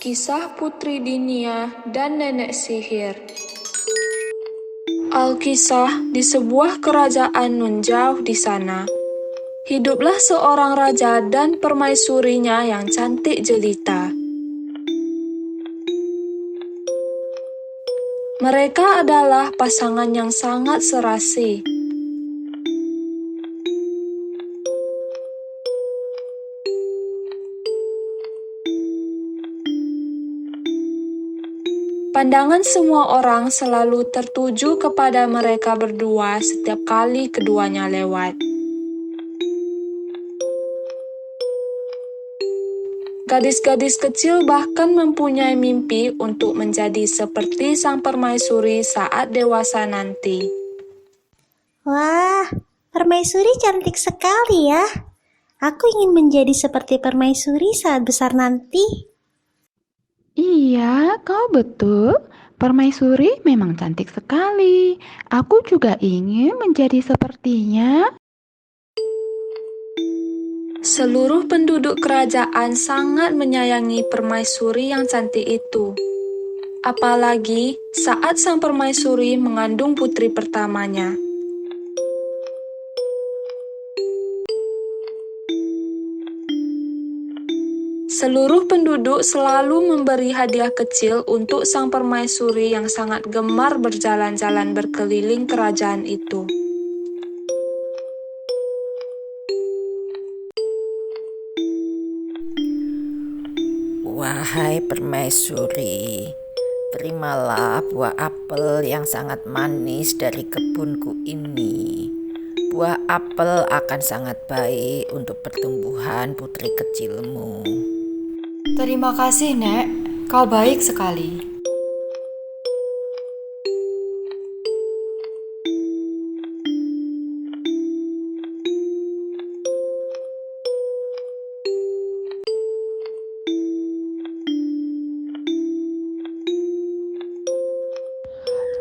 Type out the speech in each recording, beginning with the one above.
Kisah Putri Dinia dan Nenek Sihir. Alkisah, di sebuah kerajaan nun jauh di sana, hiduplah seorang raja dan permaisurinya yang cantik jelita. Mereka adalah pasangan yang sangat serasi. Pandangan semua orang selalu tertuju kepada mereka berdua setiap kali keduanya lewat. Gadis-gadis kecil bahkan mempunyai mimpi untuk menjadi seperti sang permaisuri saat dewasa nanti. Wah, permaisuri cantik sekali ya. Aku ingin menjadi seperti permaisuri saat besar nanti. Iya, kau betul. Permaisuri memang cantik sekali. Aku juga ingin menjadi sepertinya. Seluruh penduduk kerajaan sangat menyayangi permaisuri yang cantik itu. Apalagi saat sang permaisuri mengandung putri pertamanya. Seluruh penduduk selalu memberi hadiah kecil untuk sang permaisuri yang sangat gemar berjalan-jalan berkeliling kerajaan itu. Wahai permaisuri, terimalah buah apel yang sangat manis dari kebunku ini. Buah apel akan sangat baik untuk pertumbuhan putri kecilmu. Terima kasih, Nek. Kau baik sekali.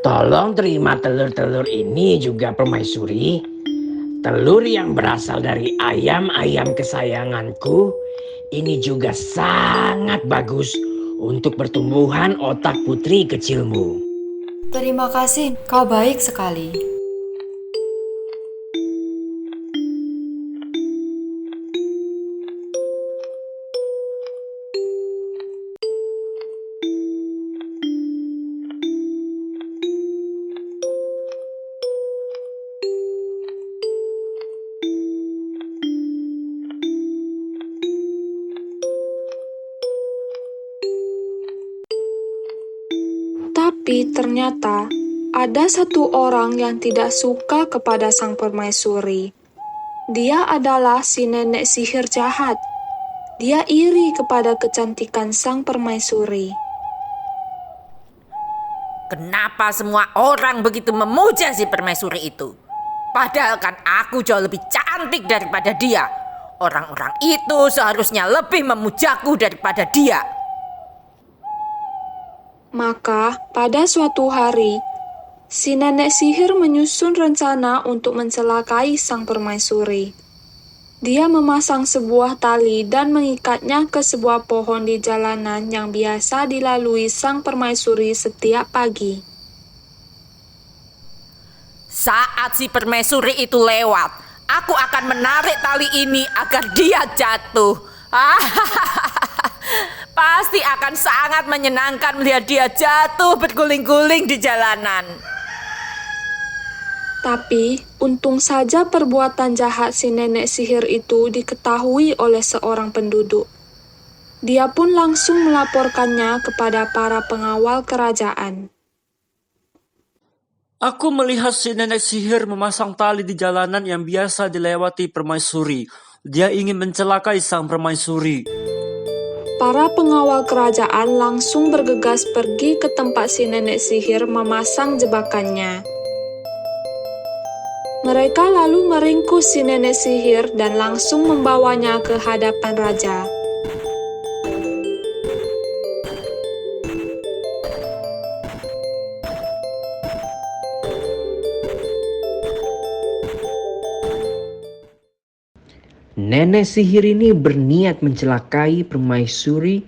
Tolong terima telur-telur ini juga permaisuri. Telur yang berasal dari ayam-ayam kesayanganku. Ini juga sangat bagus untuk pertumbuhan otak putri kecilmu. Terima kasih, kau baik sekali. Tapi ternyata ada satu orang yang tidak suka kepada sang permaisuri. Dia adalah si nenek sihir jahat. Dia iri kepada kecantikan sang permaisuri. Kenapa semua orang begitu memuja si permaisuri itu? Padahal kan aku jauh lebih cantik daripada dia. Orang-orang itu seharusnya lebih memujaku daripada dia. Maka pada suatu hari, si nenek sihir menyusun rencana untuk mencelakai sang permaisuri. Dia memasang sebuah tali dan mengikatnya ke sebuah pohon di jalanan yang biasa dilalui sang permaisuri setiap pagi. Saat si permaisuri itu lewat, aku akan menarik tali ini agar dia jatuh. Pasti akan sangat menyenangkan melihat dia jatuh berguling-guling di jalanan. Tapi, untung saja perbuatan jahat si nenek sihir itu diketahui oleh seorang penduduk. Dia pun langsung melaporkannya kepada para pengawal kerajaan. Aku melihat si nenek sihir memasang tali di jalanan yang biasa dilewati permaisuri. Dia ingin mencelakai sang permaisuri. Para pengawal kerajaan langsung bergegas pergi ke tempat si nenek sihir memasang jebakannya. Mereka lalu meringkus si nenek sihir dan langsung membawanya ke hadapan raja. Nenek sihir ini berniat mencelakai permaisuri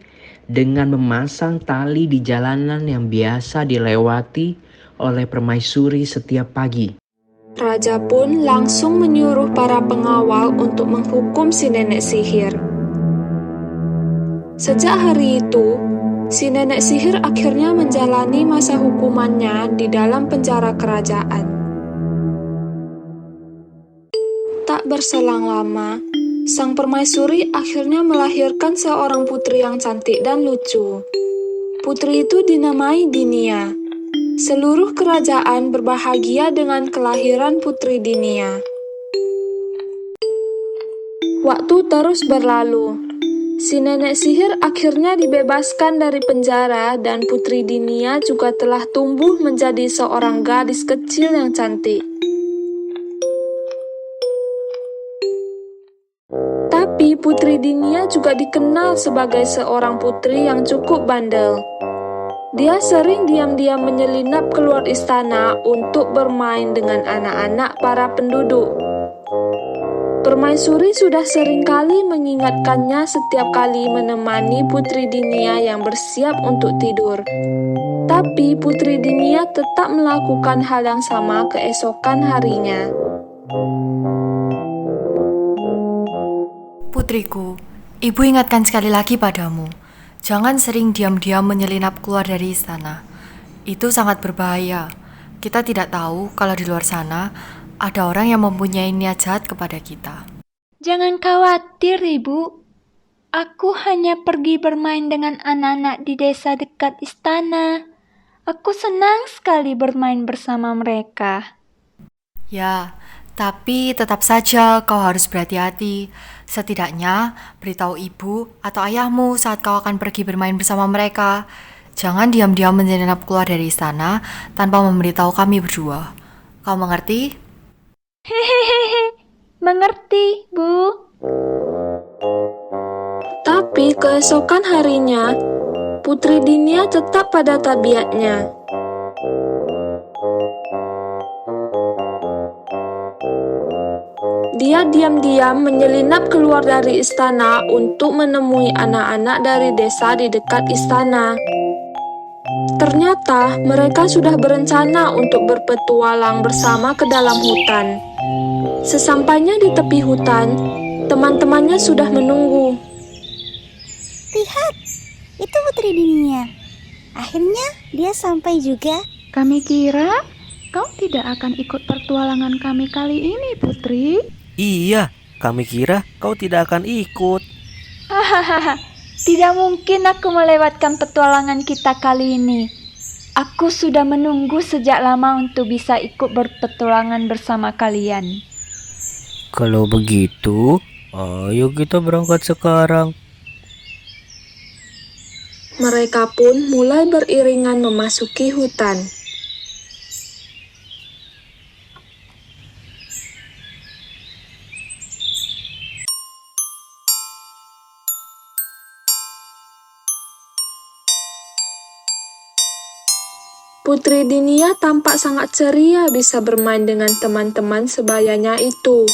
dengan memasang tali di jalanan yang biasa dilewati oleh permaisuri setiap pagi. Raja pun langsung menyuruh para pengawal untuk menghukum si nenek sihir. Sejak hari itu, si nenek sihir akhirnya menjalani masa hukumannya di dalam penjara kerajaan. Tak berselang lama, sang permaisuri akhirnya melahirkan seorang putri yang cantik dan lucu. Putri itu dinamai Dinia. Seluruh kerajaan berbahagia dengan kelahiran putri Dinia. Waktu terus berlalu. Si nenek sihir akhirnya dibebaskan dari penjara dan putri Dinia juga telah tumbuh menjadi seorang gadis kecil yang cantik. Tapi putri Dinia juga dikenal sebagai seorang putri yang cukup bandel. Dia sering diam-diam menyelinap keluar istana untuk bermain dengan anak-anak para penduduk. Permaisuri sudah seringkali mengingatkannya setiap kali menemani putri Dinia yang bersiap untuk tidur. Tapi putri Dinia tetap melakukan hal yang sama keesokan harinya. Putriku, ibu ingatkan sekali lagi padamu. Jangan sering diam-diam menyelinap keluar dari istana. Itu sangat berbahaya. Kita tidak tahu kalau di luar sana ada orang yang mempunyai niat jahat kepada kita. Jangan khawatir, Ibu. Aku hanya pergi bermain dengan anak-anak di desa dekat istana. Aku senang sekali bermain bersama mereka. Ya, tapi tetap saja kau harus berhati-hati. Setidaknya beritahu ibu atau ayahmu saat kau akan pergi bermain bersama mereka. Jangan diam-diam menyelinap keluar dari istana tanpa memberitahu kami berdua. Kau mengerti? Hehehe, mengerti, Bu. Tapi keesokan harinya, putri Dinia tetap pada tabiatnya. Dia diam-diam menyelinap keluar dari istana untuk menemui anak-anak dari desa di dekat istana. Ternyata mereka sudah berencana untuk berpetualang bersama ke dalam hutan. Sesampainya di tepi hutan, teman-temannya sudah menunggu. Lihat, itu putri Dinia. Akhirnya dia sampai juga. Kami kira kau tidak akan ikut pertualangan kami kali ini, Putri. Iya, kami kira kau tidak akan ikut. Hahaha, tidak mungkin aku melewatkan petualangan kita kali ini. Aku sudah menunggu sejak lama untuk bisa ikut berpetualangan bersama kalian. Kalau begitu, ayo kita berangkat sekarang. Mereka pun mulai beriringan memasuki hutan. Putri Dinia tampak sangat ceria bisa bermain dengan teman-teman sebayanya itu.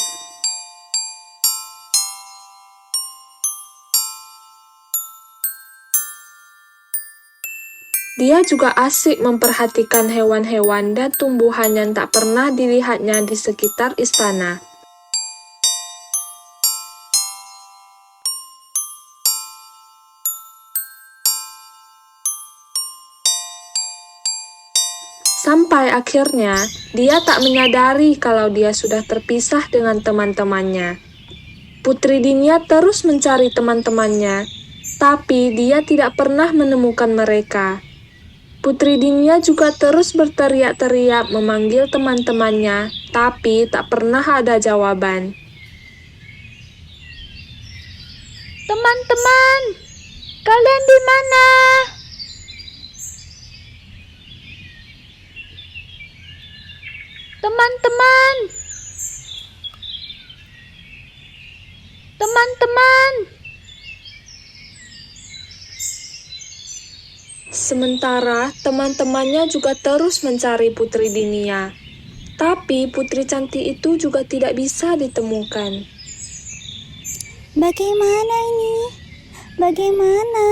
Dia juga asik memperhatikan hewan-hewan dan tumbuhan yang tak pernah dilihatnya di sekitar istana. Sampai akhirnya, dia tak menyadari kalau dia sudah terpisah dengan teman-temannya. Putri Dinia terus mencari teman-temannya, tapi dia tidak pernah menemukan mereka. Putri Dinia juga terus berteriak-teriak memanggil teman-temannya, tapi tak pernah ada jawaban. Teman-teman, kalian di mana? Teman-teman, teman-teman. Sementara teman-temannya juga terus mencari Putri Dinia, tapi putri cantik itu juga tidak bisa ditemukan. Bagaimana ini? Bagaimana?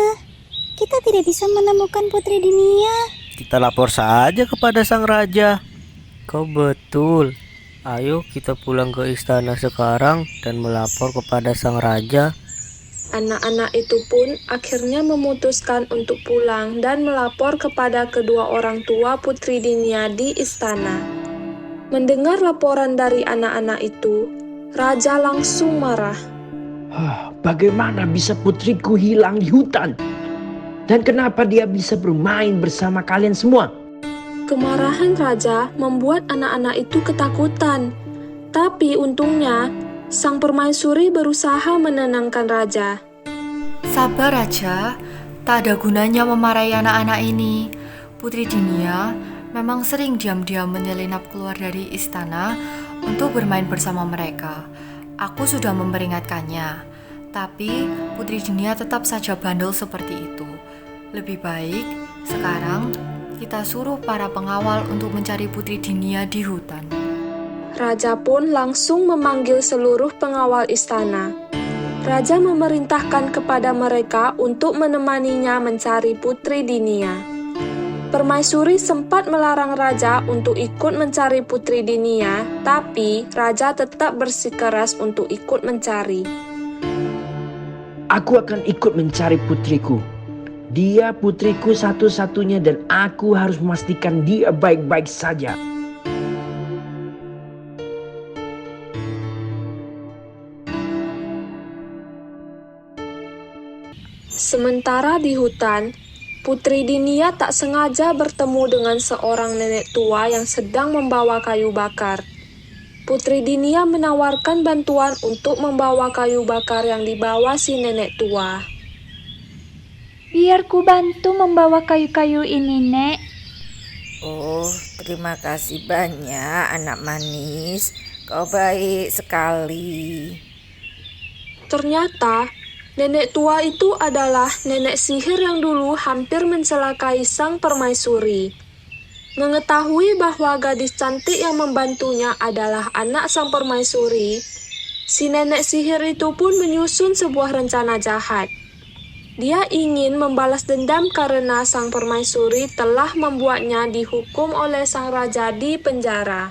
kita tidak bisa menemukan Putri Dinia. Kita lapor saja kepada sang raja. Kau betul. Ayo kita pulang ke istana sekarang dan melapor kepada sang raja. Anak-anak itu pun akhirnya memutuskan untuk pulang dan melapor kepada kedua orang tua Putri Dinia di istana. Mendengar laporan dari anak-anak itu, raja langsung marah. Bagaimana bisa putriku hilang di hutan? Dan kenapa dia bisa bermain bersama kalian semua? Kemarahan raja membuat anak-anak itu ketakutan. Tapi untungnya, sang permaisuri berusaha menenangkan raja. Sabar raja, tak ada gunanya memarahi anak-anak ini. Putri Dinia memang sering diam-diam menyelinap keluar dari istana untuk bermain bersama mereka. Aku sudah memperingatkannya, tapi Putri Dinia tetap saja bandel seperti itu. Lebih baik sekarang kita suruh para pengawal untuk mencari Putri Dinia di hutan. Raja pun langsung memanggil seluruh pengawal istana. Raja memerintahkan kepada mereka untuk menemaninya mencari Putri Dinia. Permaisuri sempat melarang raja untuk ikut mencari Putri Dinia, tapi raja tetap bersikeras untuk ikut mencari. Aku akan ikut mencari putriku. Dia putriku satu-satunya dan aku harus memastikan dia baik-baik saja. Sementara di hutan, Putri Dinia tak sengaja bertemu dengan seorang nenek tua yang sedang membawa kayu bakar. Putri Dinia menawarkan bantuan untuk membawa kayu bakar yang dibawa si nenek tua. Biar ku bantu membawa kayu-kayu ini, Nek. Oh, terima kasih banyak anak manis. Kau baik sekali. Ternyata, nenek tua itu adalah nenek sihir yang dulu hampir mencelakai sang permaisuri. Mengetahui bahwa gadis cantik yang membantunya adalah anak sang permaisuri, si nenek sihir itu pun menyusun sebuah rencana jahat. Dia ingin membalas dendam karena sang permaisuri telah membuatnya dihukum oleh sang raja di penjara.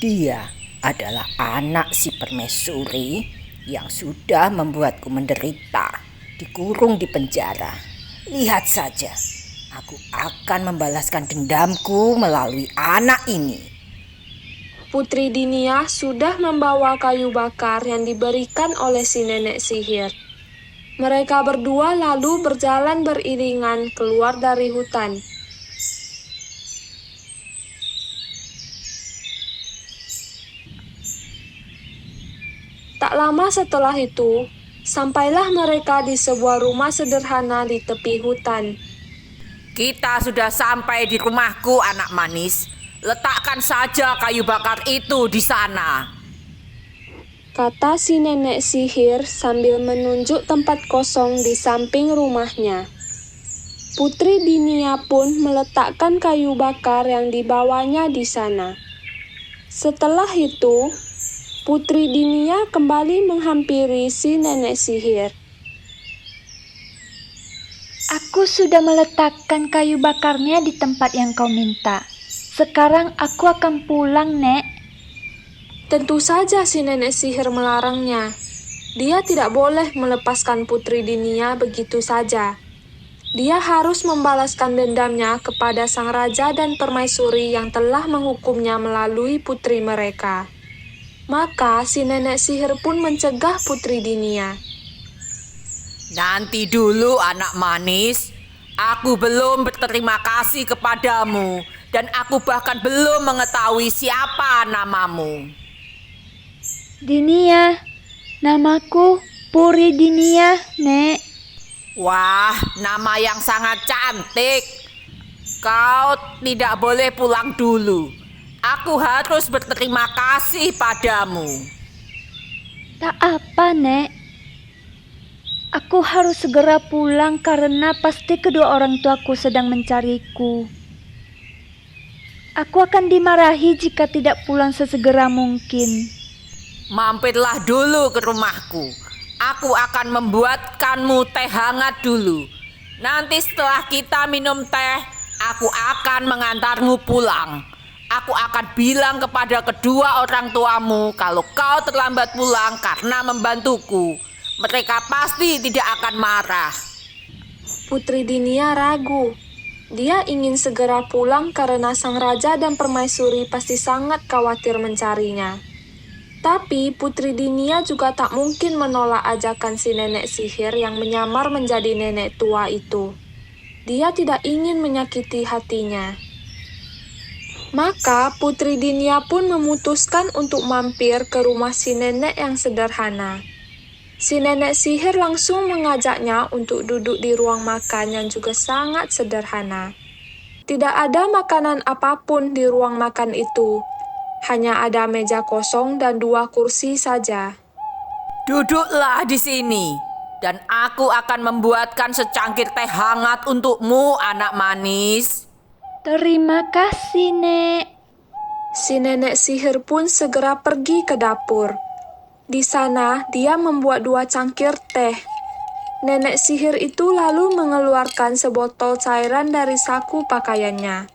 Dia adalah anak si permaisuri yang sudah membuatku menderita, dikurung di penjara. Lihat saja, aku akan membalaskan dendamku melalui anak ini. Putri Dinia sudah membawa kayu bakar yang diberikan oleh si nenek sihir. Mereka berdua lalu berjalan beriringan keluar dari hutan. Tak lama setelah itu, sampailah mereka di sebuah rumah sederhana di tepi hutan. Kita sudah sampai di rumahku, anak manis. Letakkan saja kayu bakar itu di sana, kata si nenek sihir sambil menunjuk tempat kosong di samping rumahnya. Putri Dinia pun meletakkan kayu bakar yang dibawanya di sana. Setelah itu, Putri Dinia kembali menghampiri si nenek sihir. Aku sudah meletakkan kayu bakarnya di tempat yang kau minta. Sekarang aku akan pulang, Nek. Tentu saja si nenek sihir melarangnya. Dia tidak boleh melepaskan Putri Dinia begitu saja. Dia harus membalaskan dendamnya kepada sang raja dan permaisuri yang telah menghukumnya melalui putri mereka. Maka si nenek sihir pun mencegah Putri Dinia. Nanti dulu anak manis, aku belum berterima kasih kepadamu dan aku bahkan belum mengetahui siapa namamu. Dinia, namaku Puri Dinia, Nek. Wah, nama yang sangat cantik. Kau tidak boleh pulang dulu. Aku harus berterima kasih padamu. Tak apa, Nek. Aku harus segera pulang karena pasti kedua orang tuaku sedang mencariku. Aku akan dimarahi jika tidak pulang sesegera mungkin. Mampirlah dulu ke rumahku. Aku akan membuatkanmu teh hangat dulu. Nanti setelah kita minum teh, aku akan mengantarmu pulang. Aku akan bilang kepada kedua orang tuamu kalau kau terlambat pulang karena membantuku. Mereka pasti tidak akan marah. Putri Dinia ragu. Dia ingin segera pulang karena sang raja dan permaisuri pasti sangat khawatir mencarinya. Tapi Putri Dinia juga tak mungkin menolak ajakan si nenek sihir yang menyamar menjadi nenek tua itu. Dia tidak ingin menyakiti hatinya. Maka Putri Dinia pun memutuskan untuk mampir ke rumah si nenek yang sederhana. Si nenek sihir langsung mengajaknya untuk duduk di ruang makan yang juga sangat sederhana. Tidak ada makanan apapun di ruang makan itu. Hanya ada meja kosong dan 2 kursi saja. Duduklah di sini, dan aku akan membuatkan secangkir teh hangat untukmu, anak manis. Terima kasih, Nek. Si nenek sihir pun segera pergi ke dapur. Di sana, dia membuat 2 cangkir teh. Nenek sihir itu lalu mengeluarkan sebotol cairan dari saku pakaiannya.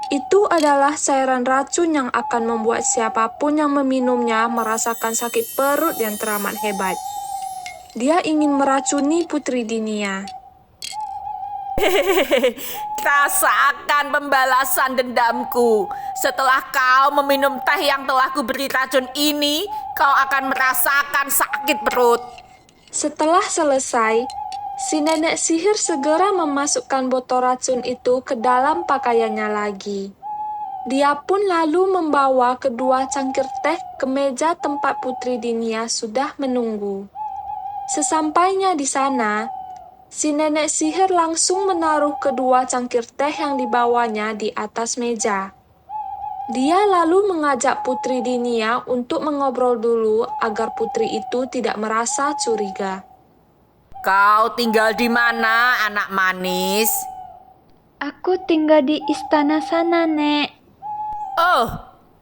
Itu adalah cairan racun yang akan membuat siapapun yang meminumnya merasakan sakit perut yang teramat hebat. Dia ingin meracuni Putri Dinia. Rasakan pembalasan dendamku. Setelah kau meminum teh yang telah kuberi racun ini, kau akan merasakan sakit perut. Setelah selesai, si nenek sihir segera memasukkan botol racun itu ke dalam pakaiannya lagi. Dia pun lalu membawa kedua cangkir teh ke meja tempat Putri Dinia sudah menunggu. Sesampainya di sana, si nenek sihir langsung menaruh kedua cangkir teh yang dibawanya di atas meja. Dia lalu mengajak Putri Dinia untuk mengobrol dulu agar putri itu tidak merasa curiga. Kau tinggal di mana, anak manis? Aku tinggal di istana sana, Nek. Oh,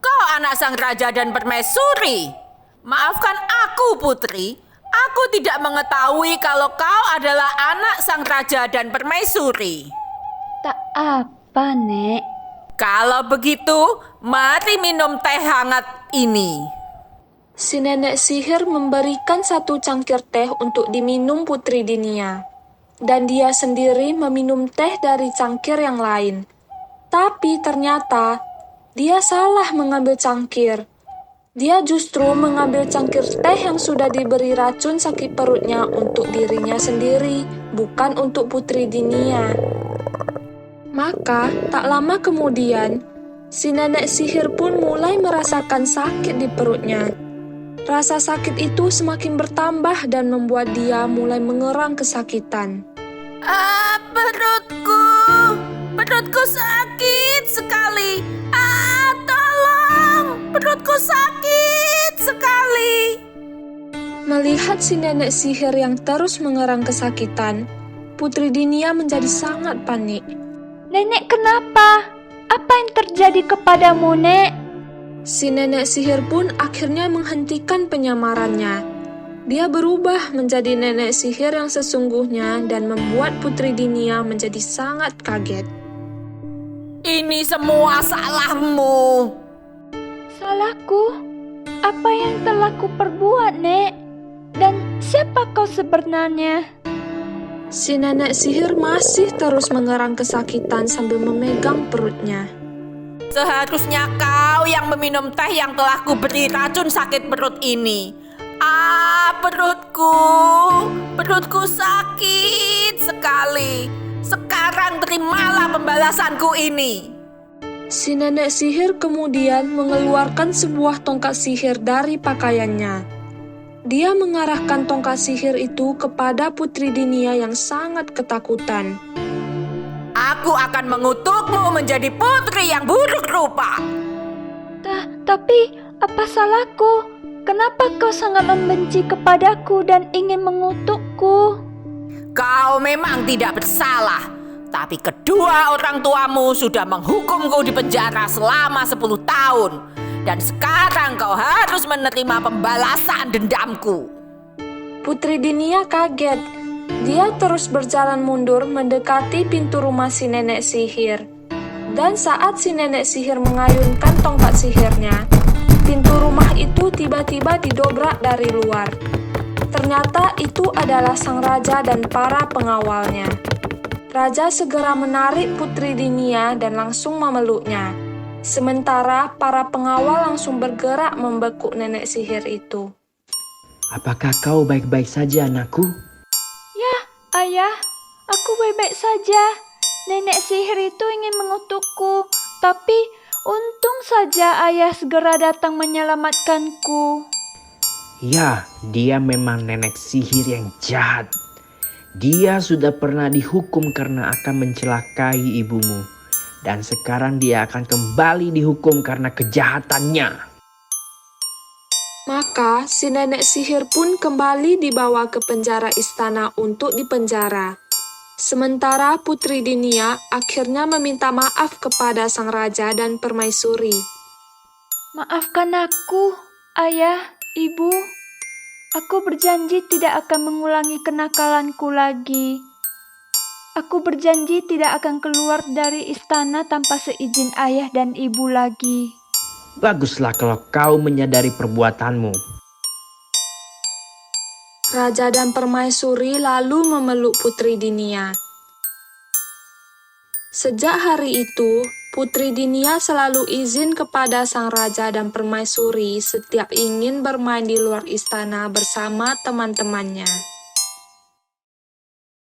kau anak sang raja dan permaisuri. Maafkan aku, putri. Aku tidak mengetahui kalau kau adalah anak sang raja dan permaisuri. Tak apa, Nek. Kalau begitu, mari minum teh hangat ini. Si nenek sihir memberikan 1 cangkir teh untuk diminum Putri Dinia. Dan dia sendiri meminum teh dari cangkir yang lain. Tapi ternyata, dia salah mengambil cangkir. Dia justru mengambil cangkir teh yang sudah diberi racun sakit perutnya untuk dirinya sendiri, bukan untuk Putri Dinia. Maka, tak lama kemudian, si nenek sihir pun mulai merasakan sakit di perutnya. Rasa sakit itu semakin bertambah dan membuat dia mulai mengerang kesakitan. Perutku sakit sekali. Tolong, perutku sakit sekali. Melihat si nenek sihir yang terus mengerang kesakitan, Putri Dinia menjadi sangat panik. Nenek, kenapa? Apa yang terjadi kepadamu, Nek? Si nenek sihir pun akhirnya menghentikan penyamarannya. Dia berubah menjadi nenek sihir yang sesungguhnya dan membuat Putri Dinia menjadi sangat kaget. Ini semua salahmu. Salahku? Apa yang telah kuperbuat, Nek? Dan siapa kau sebenarnya? Si nenek sihir masih terus mengerang kesakitan sambil memegang perutnya. Seharusnya kau yang meminum teh yang telah kuberi racun sakit perut ini. Perutku sakit sekali. Sekarang terimalah pembalasanku ini. Si nenek sihir kemudian mengeluarkan sebuah tongkat sihir dari pakaiannya. Dia mengarahkan tongkat sihir itu kepada Putri Dinia yang sangat ketakutan. Aku akan mengutukmu menjadi putri yang buruk rupa. Tapi apa salahku? Kenapa kau sangat membenci kepadaku dan ingin mengutukku? Kau memang tidak bersalah. Tapi kedua orang tuamu sudah menghukumku di penjara selama 10 tahun. Dan sekarang kau harus menerima pembalasan dendamku. Putri Dinia kaget. Dia terus berjalan mundur mendekati pintu rumah si nenek sihir. Dan saat si nenek sihir mengayunkan tongkat sihirnya, pintu rumah itu tiba-tiba didobrak dari luar. Ternyata itu adalah sang raja dan para pengawalnya. Raja segera menarik Putri Dinia dan langsung memeluknya. Sementara para pengawal langsung bergerak membekuk nenek sihir itu. Apakah kau baik-baik saja, anakku? Ya, ayah, aku baik-baik saja. Nenek sihir itu ingin mengutukku, tapi untung saja ayah segera datang menyelamatkanku. Ya, dia memang nenek sihir yang jahat. Dia sudah pernah dihukum karena akan mencelakai ibumu. Dan sekarang dia akan kembali dihukum karena kejahatannya. Maka si nenek sihir pun kembali dibawa ke penjara istana untuk dipenjara. Sementara Putri Dinia akhirnya meminta maaf kepada sang raja dan permaisuri. Maafkan aku, ayah, ibu. Aku berjanji tidak akan mengulangi kenakalanku lagi. Aku berjanji tidak akan keluar dari istana tanpa seizin ayah dan ibu lagi. Baguslah kalau kau menyadari perbuatanmu. Raja dan permaisuri lalu memeluk Putri Dinia. Sejak hari itu, Putri Dinia selalu izin kepada sang raja dan permaisuri setiap ingin bermain di luar istana bersama teman-temannya.